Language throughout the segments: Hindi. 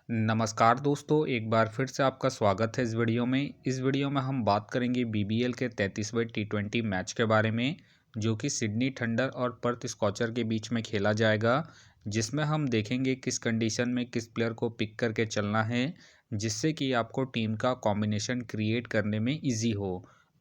नमस्कार दोस्तों, एक बार फिर से आपका स्वागत है इस वीडियो में। इस वीडियो में हम बात करेंगे बीबीएल के 33वें टी20 मैच के बारे में, जो कि सिडनी थंडर और पर्थ स्कॉचर के बीच में खेला जाएगा, जिसमें हम देखेंगे किस कंडीशन में किस प्लेयर को पिक करके चलना है, जिससे कि आपको टीम का कॉम्बिनेशन क्रिएट करने में ईजी हो।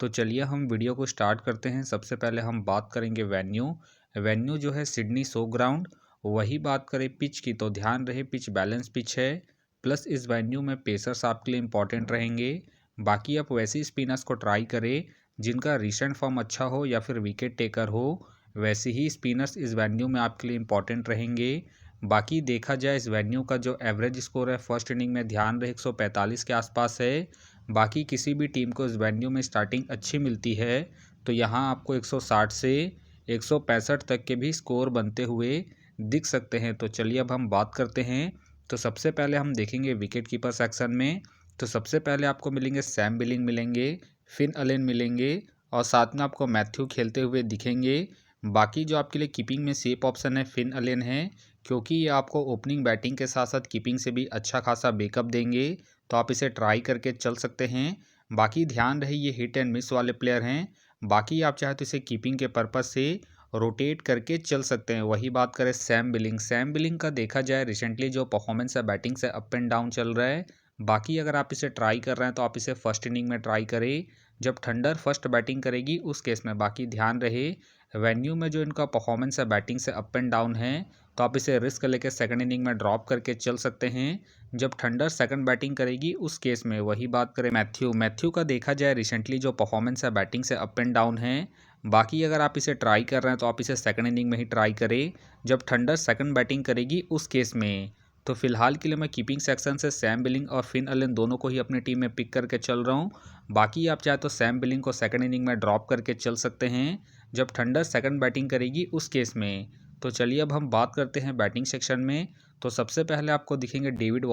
तो चलिए हम वीडियो को स्टार्ट करते हैं। सबसे पहले हम बात करेंगे वेन्यू जो है सिडनी शो ग्राउंड। वही बात करें पिच की, तो ध्यान रहे पिच बैलेंस पिच है, प्लस इस वेन्यू में पेसर्स आपके लिए इंपॉर्टेंट रहेंगे। बाकी आप वैसे स्पिनर्स को ट्राई करें जिनका रिसेंट फॉर्म अच्छा हो या फिर विकेट टेकर हो, वैसे ही स्पिनर्स इस वेन्यू में आपके लिए इंपॉर्टेंट रहेंगे। बाकी देखा जाए इस वेन्यू का जो एवरेज स्कोर है फर्स्ट इनिंग में, ध्यान रहे 145 के आसपास है। बाकी किसी भी टीम को इस वेन्यू में स्टार्टिंग अच्छी मिलती है तो यहाँ आपको 160 से 165 तक के भी स्कोर बनते हुए दिख सकते हैं। तो चलिए अब हम बात करते हैं। तो सबसे पहले हम देखेंगे विकेट कीपर सेक्शन में। तो सबसे पहले आपको मिलेंगे सैम बिलिंग मिलेंगे, फिन अलेन मिलेंगे और साथ में आपको मैथ्यू खेलते हुए दिखेंगे। बाकी जो आपके लिए कीपिंग में सेफ ऑप्शन है फिन अलेन है, क्योंकि ये आपको ओपनिंग बैटिंग के साथ साथ कीपिंग से भी अच्छा खासा बैकअप देंगे, तो आप इसे ट्राई करके चल सकते हैं। बाकी ध्यान रहे ये हिट एंड मिस वाले प्लेयर हैं। बाकी आप चाहे तो इसे कीपिंग के पर्पज़ से रोटेट करके चल सकते हैं। वही बात करें सैम बिलिंग का देखा जाए रिसेंटली जो परफॉर्मेंस है बैटिंग से अप एंड डाउन चल रहा है। बाकी अगर आप इसे ट्राई कर रहे हैं तो आप इसे फर्स्ट इनिंग में ट्राई करें जब थंडर फर्स्ट बैटिंग करेगी उस केस में। बाकी ध्यान रहे वेन्यू में जो इनका परफॉर्मेंस है बैटिंग से अप एंड डाउन है, तो आप इसे रिस्क लेके सेकंड इनिंग में ड्रॉप करके चल सकते हैं जब थंडर सेकंड बैटिंग करेगी उस केस में। वही बात करें मैथ्यू का देखा जाए रिसेंटली जो परफॉर्मेंस है बैटिंग से अप एंड डाउन है। बाकी अगर आप इसे ट्राई कर रहे हैं तो आप इसे सेकंड इनिंग में ही ट्राई करें जब थंडर सेकंड बैटिंग करेगी उस केस में। तो फिलहाल के लिए मैं कीपिंग सेक्शन से सैम बिलिंग और फिन अलेन दोनों को ही अपनी टीम में पिक करके चल रहा हूँ। बाकी आप चाहे तो सैम बिलिंग को सेकंड इनिंग में ड्रॉप करके चल सकते हैं जब थंडर सेकंड बैटिंग करेगी उस केस में। तो चलिए अब हम बात करते हैं बैटिंग सेक्शन में। तो सबसे पहले आपको दिखेंगे डेविड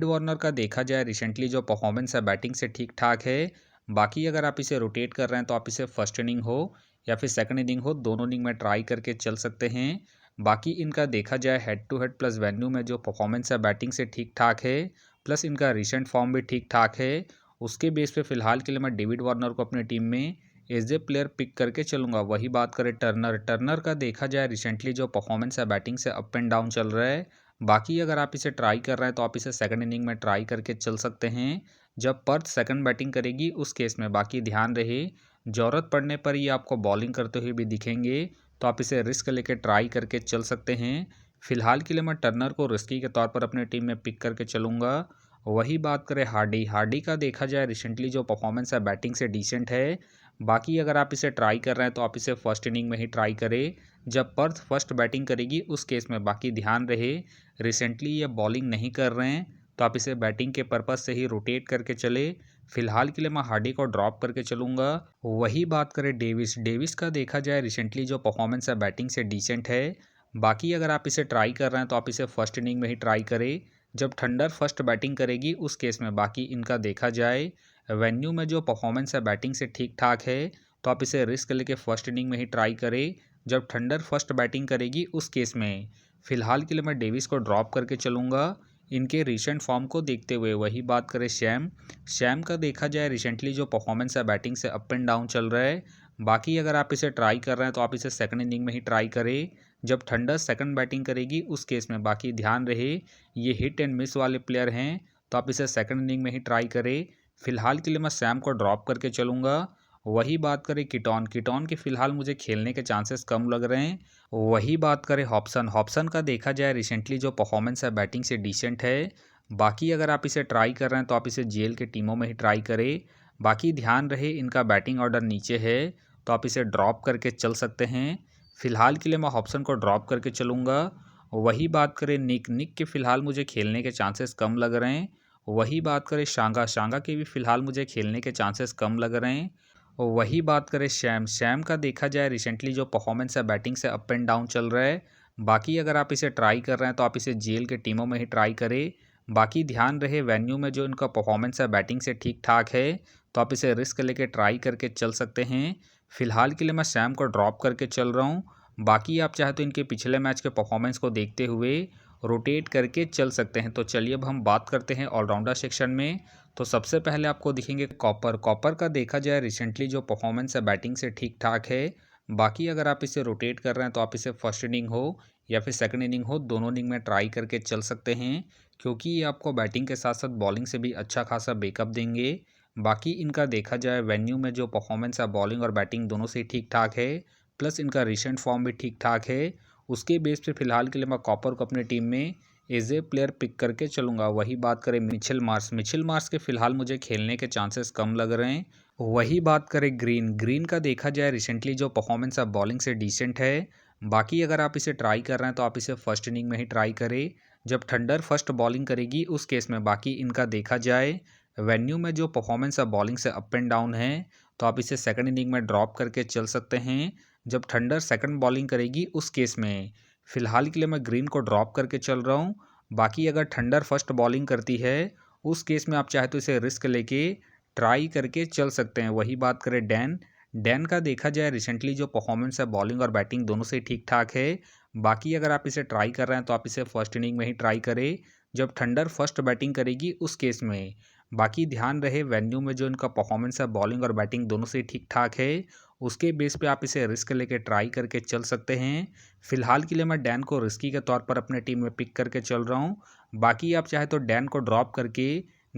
वार्नर का देखा जाए रिसेंटली जो परफॉर्मेंस है बैटिंग से ठीक ठाक है। बाकी अगर आप इसे रोटेट कर रहे हैं तो आप इसे फर्स्ट इनिंग हो या फिर सेकंड इनिंग हो, दोनों इनिंग में ट्राई करके चल सकते हैं। बाकी इनका देखा जाए head to head plus venue में जो परफॉर्मेंस है बैटिंग से ठीक ठाक है, प्लस इनका रिसेंट फॉर्म भी ठीक ठाक है। उसके बेस पे फिलहाल के लिए मैं डेविड वार्नर को अपनी टीम में एज ए प्लेयर पिक करके चलूंगा। वही बात करें टर्नर का देखा जाए रिसेंटली जो परफॉर्मेंस है बैटिंग से अप एंड डाउन चल रहा है। बाकी अगर आप इसे ट्राई कर रहे हैं तो आप इसे सेकंड इनिंग में ट्राई करके चल सकते हैं जब पर्थ सेकंड बैटिंग करेगी उस केस में। बाकी ध्यान रहे ज़रूरत पड़ने पर ये आपको बॉलिंग करते हुए भी दिखेंगे, तो आप इसे रिस्क लेके ट्राई करके चल सकते हैं। फिलहाल के लिए मैं टर्नर को रिस्की के तौर पर अपनी टीम में पिक करके चलूँगा। वही बात करें हार्डी का देखा जाए रिसेंटली जो परफॉर्मेंस है बैटिंग से डिसेंट है। बाकी अगर आप इसे ट्राई कर रहे हैं तो आप इसे फर्स्ट इनिंग में ही ट्राई करें जब पर्थ फर्स्ट बैटिंग करेगी उस केस में। बाकी ध्यान रहे रिसेंटली ये बॉलिंग नहीं कर रहे हैं, तो आप इसे बैटिंग के पर्पज़ से ही रोटेट करके चले। फिलहाल के लिए मैं हार्डी को ड्रॉप करके चलूँगा। वही बात करें डेविस का देखा जाए रिसेंटली जो परफॉर्मेंस है बैटिंग से डिसेंट है। बाकी अगर आप इसे ट्राई कर रहे हैं तो आप इसे फर्स्ट इनिंग में ही ट्राई करें जब थंडर फर्स्ट बैटिंग करेगी उस केस में। बाकी इनका देखा जाए वेन्यू में जो परफॉर्मेंस है बैटिंग से ठीक ठाक है, तो आप इसे रिस्क लेके फर्स्ट इनिंग में ही ट्राई करें जब थंडर फर्स्ट बैटिंग करेगी उस केस में। फिलहाल के लिए मैं डेविस को ड्रॉप करके चलूँगा इनके रिसेंट फॉर्म को देखते हुए। वही बात करें शैम का देखा जाए रिसेंटली जो परफॉर्मेंस है बैटिंग से अप एंड डाउन चल रहा है। बाकी अगर आप इसे ट्राई कर रहे हैं तो आप इसे सेकंड इनिंग में ही ट्राई करें जब थंडर सेकंड बैटिंग करेगी उस केस में। बाकी ध्यान रहे ये हिट एंड मिस वाले प्लेयर हैं, तो आप इसे सेकंड इनिंग में ही ट्राई करें। फिलहाल के लिए मैं सैम को ड्रॉप करके चलूँगा। वही बात करें किटॉन के फिलहाल मुझे खेलने के चांसेस कम लग रहे हैं। वही बात करें हॉब्सन का देखा जाए रिसेंटली जो परफॉर्मेंस है बैटिंग से डिसेंट है। बाकी अगर आप इसे ट्राई कर रहे हैं तो आप इसे जेल के टीमों में ही ट्राई करें। बाकी ध्यान रहे इनका बैटिंग ऑर्डर नीचे है, तो आप इसे ड्रॉप करके चल सकते हैं। फिलहाल के लिए मैं हॉब्सन को ड्रॉप करके चलूँगा। वही बात करें निक के फिलहाल मुझे खेलने के चांसेस कम लग रहे हैं। वही बात करें शांगा के भी फिलहाल मुझे खेलने के चांसेस कम लग रहे हैं। वही बात करें शैम का देखा जाए रिसेंटली जो परफॉर्मेंस है बैटिंग से अप एंड डाउन चल रहा है। बाकी अगर आप इसे ट्राई कर रहे हैं तो आप इसे जेल के टीमों में ही ट्राई करें। बाकी ध्यान रहे वेन्यू में जो इनका परफॉर्मेंस है बैटिंग से ठीक ठाक है, तो आप इसे रिस्क लेके ट्राई करके चल सकते हैं। फिलहाल के लिए मैं शैम को ड्रॉप करके चल रहा हूँ। बाकी आप चाहे तो इनके पिछले मैच के परफॉर्मेंस को देखते हुए रोटेट करके चल सकते हैं। तो चलिए अब हम बात करते हैं ऑलराउंडर सेक्शन में। तो सबसे पहले आपको दिखेंगे कॉपर। कॉपर का देखा जाए रिसेंटली जो परफॉर्मेंस है बैटिंग से ठीक ठाक है। बाकी अगर आप इसे रोटेट कर रहे हैं तो आप इसे फर्स्ट इनिंग हो या फिर सेकंड इनिंग हो, दोनों इनिंग में ट्राई करके चल सकते हैं, क्योंकि ये आपको बैटिंग के साथ साथ बॉलिंग से भी अच्छा खासा बैकअप देंगे। बाकी इनका देखा जाए वेन्यू में जो परफॉर्मेंस है बॉलिंग और बैटिंग दोनों से ठीक ठाक है, प्लस इनका रिसेंट फॉर्म भी ठीक ठाक है। उसके बेस पे फिलहाल के लिए मैं कॉपर को अपनी टीम में एज ए प्लेयर पिक करके चलूँगा। वही बात करें मिचेल मार्श, मिचेल मार्श के फ़िलहाल मुझे खेलने के चांसेस कम लग रहे हैं। वही बात करें ग्रीन, ग्रीन का देखा जाए रिसेंटली जो परफॉर्मेंस है बॉलिंग से डिसेंट है। बाकी अगर आप इसे ट्राई कर रहे हैं तो आप इसे फर्स्ट इनिंग में ही ट्राई करें, जब थंडर फर्स्ट बॉलिंग करेगी उस केस में। बाकी इनका देखा जाए वेन्यू में जो परफॉर्मेंस है बॉलिंग से अप एंड डाउन है, तो आप इसे सेकंड इनिंग में ड्रॉप करके चल सकते हैं, जब थंडर सेकंड बॉलिंग करेगी उस केस में। फ़िलहाल के लिए मैं ग्रीन को ड्रॉप करके चल रहा हूँ। बाकी अगर थंडर फर्स्ट बॉलिंग करती है उस केस में आप चाहे तो इसे रिस्क लेके ट्राई करके चल सकते हैं। वही बात करें डैन, डैन का देखा जाए रिसेंटली जो परफॉर्मेंस है बॉलिंग और बैटिंग दोनों से ठीक ठाक है। बाकी अगर आप इसे ट्राई कर रहे हैं तो आप इसे फर्स्ट इनिंग में ही ट्राई करें, जब थंडर फर्स्ट बैटिंग करेगी उस केस में। बाकी ध्यान रहे वेन्यू में जो इनका परफॉर्मेंस है बॉलिंग और बैटिंग दोनों से ठीक ठाक है, उसके बेस पे आप इसे रिस्क लेके ट्राई करके चल सकते हैं। फिलहाल के लिए मैं डैन को रिस्की के तौर पर अपने टीम में पिक करके चल रहा हूँ। बाकी आप चाहे तो डैन को ड्रॉप करके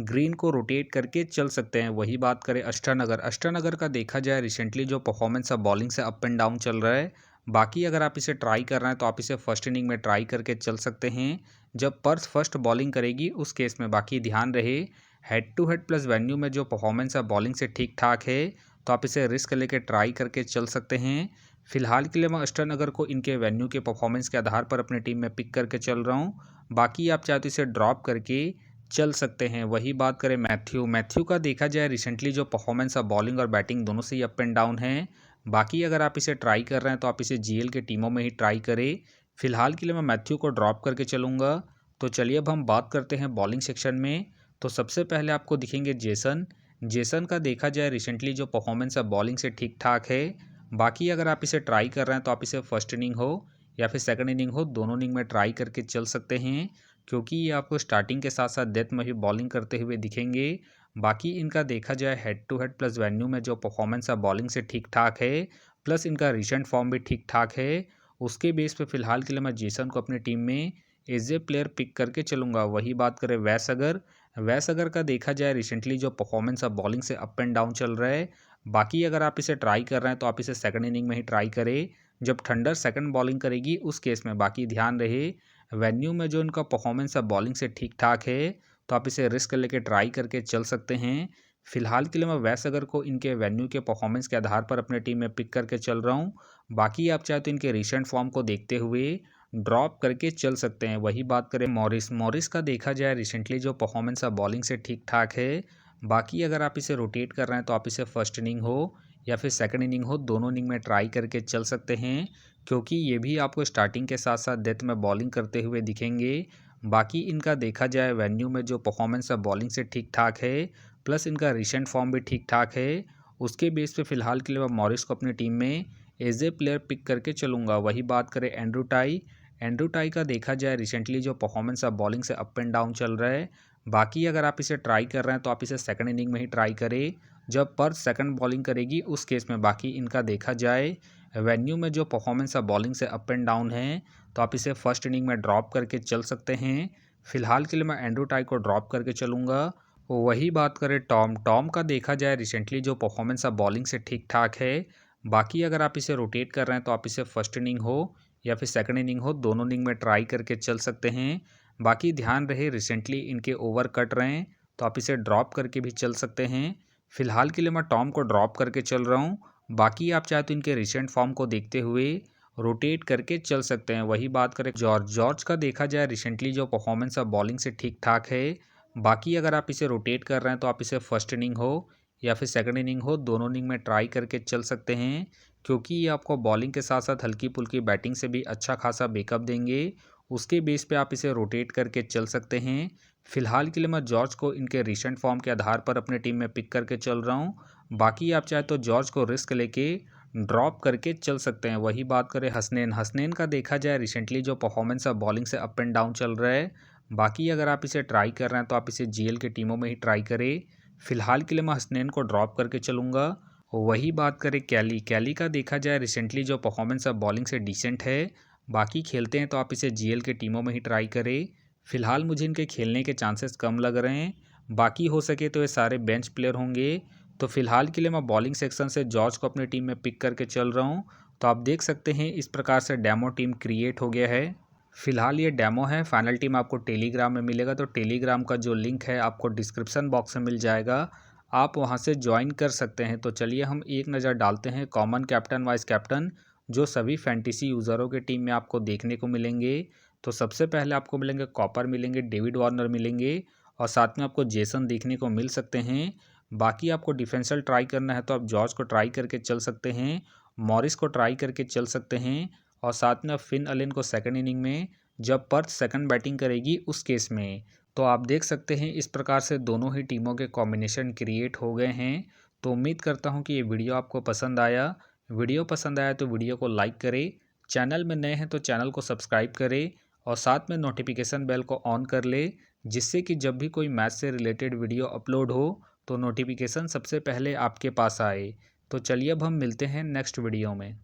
ग्रीन को रोटेट करके चल सकते हैं। वही बात करें अष्टानगर, अष्टानगर का देखा जाए रिसेंटली जो परफॉर्मेंस है बॉलिंग से अप एंड डाउन चल रहा है। बाकी अगर आप इसे ट्राई कर रहे हैं तो आप इसे फर्स्ट इनिंग में ट्राई करके चल सकते हैं, जब पर्थ फर्स्ट बॉलिंग करेगी उस केस में। बाकी ध्यान रहे head to head plus venue में जो परफॉर्मेंस है बॉलिंग से ठीक ठाक है, तो आप इसे रिस्क लेके ट्राई करके चल सकते हैं। फिलहाल के लिए मैं अष्टानगर को इनके वेन्यू के परफॉर्मेंस के आधार पर अपनी टीम में पिक करके चल रहा हूँ। बाकी आप चाहे तो इसे ड्रॉप करके चल सकते हैं। वही बात करें मैथ्यू, मैथ्यू का देखा जाए रिसेंटली जो परफॉर्मेंस है बॉलिंग और बैटिंग दोनों से ही अप एंड डाउन है। बाकी अगर आप इसे ट्राई कर रहे हैं तो आप इसे जीएल के टीमों में ही ट्राई करें। फिलहाल के लिए मैं मैथ्यू को ड्रॉप करके चलूँगा। तो चलिए अब हम बात करते हैं बॉलिंग सेक्शन में। तो सबसे पहले आपको दिखेंगे जेसन, जेसन का देखा जाए रिसेंटली जो परफॉर्मेंस है बॉलिंग से ठीक ठाक है। बाकी अगर आप इसे ट्राई कर रहे हैं तो आप इसे फर्स्ट इनिंग हो या फिर सेकंड इनिंग हो, दोनों इनिंग में ट्राई करके चल सकते हैं, क्योंकि ये आपको स्टार्टिंग के साथ साथ डेथ में भी बॉलिंग करते हुए दिखेंगे। बाकी इनका देखा जाए head to head plus venue में जो परफॉर्मेंस है बॉलिंग से ठीक ठाक है, प्लस इनका रिसेंट फॉर्म भी ठीक ठाक है। उसके बेस पे फिलहाल के लिए मैं जेसन को अपनी टीम में एज ए प्लेयर पिक करके चलूँगा। वही बात करें वैस अगर, वैस अगर का देखा जाए रिसेंटली जो परफॉर्मेंस है बॉलिंग से अप एंड डाउन चल रहा है। बाकी अगर आप इसे ट्राई कर रहे हैं तो आप इसे सेकंड इनिंग में ही ट्राई करें, जब थंडर सेकंड बॉलिंग करेगी उस केस में। बाकी ध्यान रहे वेन्यू में जो इनका परफॉर्मेंस है बॉलिंग से ठीक ठाक है, तो आप इसे रिस्क लेके ट्राई करके चल सकते हैं। फिलहाल के लिए मैं वैस अगर को इनके वेन्यू के परफॉर्मेंस के आधार पर अपने टीम में पिक करके चल रहा हूँ। बाकी आप चाहे तो इनके रिसेंट फॉर्म को देखते हुए ड्रॉप करके चल सकते हैं। वही बात करें मॉरिस, मॉरिस का देखा जाए रिसेंटली जो परफॉर्मेंस है बॉलिंग से ठीक ठाक है। बाकी अगर आप इसे रोटेट कर रहे हैं तो आप इसे फर्स्ट इनिंग हो या फिर सेकंड इनिंग हो, दोनों इनिंग में ट्राई करके चल सकते हैं, क्योंकि ये भी आपको स्टार्टिंग के साथ साथ डेथ में बॉलिंग करते हुए दिखेंगे। बाकी इनका देखा जाए वेन्यू में जो परफॉर्मेंस है बॉलिंग से ठीक ठाक है, प्लस इनका रिसेंट फॉर्म भी ठीक ठाक है। उसके बेस पे फिलहाल के लिए मैं मॉरिस को अपनी टीम में एज ए प्लेयर पिक करके चलूँगा। वही बात करें एंड्रू टाई, एंड्रू टाई का देखा जाए रिसेंटली जो परफॉर्मेंस है बॉलिंग से अप एंड डाउन चल रहा है। बाकी अगर आप इसे ट्राई कर रहे हैं तो आप इसे सेकंड इनिंग में ही ट्राई करें, जब पर सेकंड बॉलिंग करेगी उस केस में। बाकी इनका देखा जाए वेन्यू में जो परफॉर्मेंस है बॉलिंग से अप एंड डाउन है, तो आप इसे फर्स्ट इनिंग में ड्रॉप करके चल सकते हैं। फिलहाल के लिए मैं एंड्रू टाई को ड्रॉप करके चलूँगा। वही बात करें टॉम, टॉम का देखा जाए रिसेंटली जो परफॉर्मेंस है बॉलिंग से ठीक ठाक है। बाकी अगर आप इसे रोटेट कर रहे हैं तो आप इसे फर्स्ट इनिंग हो या फिर सेकंड इनिंग हो, दोनों इनिंग में ट्राई करके चल सकते हैं। बाकी ध्यान रहे रिसेंटली इनके ओवर कट रहे हैं, तो आप इसे ड्रॉप करके भी चल सकते हैं। फिलहाल के लिए मैं टॉम को ड्रॉप करके चल रहा हूँ। बाकी आप चाहे तो इनके रिसेंट फॉर्म को देखते हुए रोटेट करके चल सकते हैं। वही बात करें जॉर्ज, जॉर्ज का देखा जाए रिसेंटली जो परफॉर्मेंस है बॉलिंग से ठीक ठाक है। बाकी अगर आप इसे रोटेट कर रहे हैं तो आप इसे फर्स्ट इनिंग हो या फिर सेकंड इनिंग हो, दोनों इनिंग में ट्राई करके चल सकते हैं, क्योंकि ये आपको बॉलिंग के साथ साथ हल्की फुल्की बैटिंग से भी अच्छा खासा बैकअप देंगे। उसके बेस पे आप इसे रोटेट करके चल सकते हैं। फिलहाल के लिए मैं जॉर्ज को इनके रिसेंट फॉर्म के आधार पर अपने टीम में पिक करके चल रहा हूँ। बाकी आप चाहे तो जॉर्ज को रिस्क लेके ड्रॉप करके चल सकते हैं। वही बात करें हसनैन का देखा जाए रिसेंटली जो परफॉर्मेंस है बॉलिंग से अप एंड डाउन चल रहा है। बाकी अगर आप इसे ट्राई कर रहे हैं तो आप इसे जीएल की टीमों में ही ट्राई करें। फिलहाल के लिए मैं हसनैन को ड्रॉप करके चलूँगा। वही बात करें कैली का देखा जाए रिसेंटली जो परफॉर्मेंस है बॉलिंग से डिसेंट है। बाकी खेलते हैं तो आप इसे जीएल के टीमों में ही ट्राई करें। फिलहाल मुझे इनके खेलने के चांसेस कम लग रहे हैं। बाकी हो सके तो ये सारे बेंच प्लेयर होंगे। तो फिलहाल के लिए मैं बॉलिंग सेक्शन से जॉर्ज को अपनी टीम में पिक करके चल रहा हूँ। तो आप देख सकते हैं इस प्रकार से डेमो टीम क्रिएट हो गया है। फिलहाल ये डेमो है, फाइनल टीम आपको टेलीग्राम में मिलेगा। तो टेलीग्राम का जो लिंक है आपको डिस्क्रिप्शन बॉक्स में मिल जाएगा, आप वहां से ज्वाइन कर सकते हैं। तो चलिए हम एक नज़र डालते हैं कॉमन कैप्टन वाइस कैप्टन जो सभी फैंटेसी यूज़रों के टीम में आपको देखने को मिलेंगे। तो सबसे पहले आपको मिलेंगे कॉपर, मिलेंगे डेविड वार्नर मिलेंगे, और साथ में आपको जेसन देखने को मिल सकते हैं। बाकी आपको डिफेंसल ट्राई करना है तो आप जॉर्ज को ट्राई करके चल सकते हैं, मॉरिस को ट्राई करके चल सकते हैं, और साथ में आप फिन अलेन को सेकंड इनिंग में जब पर्थ सेकंड बैटिंग करेगी उस केस में। तो आप देख सकते हैं इस प्रकार से दोनों ही टीमों के कॉम्बिनेशन क्रिएट हो गए हैं। तो उम्मीद करता हूं कि ये वीडियो आपको पसंद आया। वीडियो पसंद आया तो वीडियो को लाइक करें, चैनल में नए हैं तो चैनल को सब्सक्राइब करें, और साथ में नोटिफिकेशन बेल को ऑन कर ले, जिससे कि जब भी कोई मैच से रिलेटेड वीडियो अपलोड हो तो नोटिफिकेशन सबसे पहले आपके पास आए। तो चलिए अब हम मिलते हैं नेक्स्ट वीडियो में।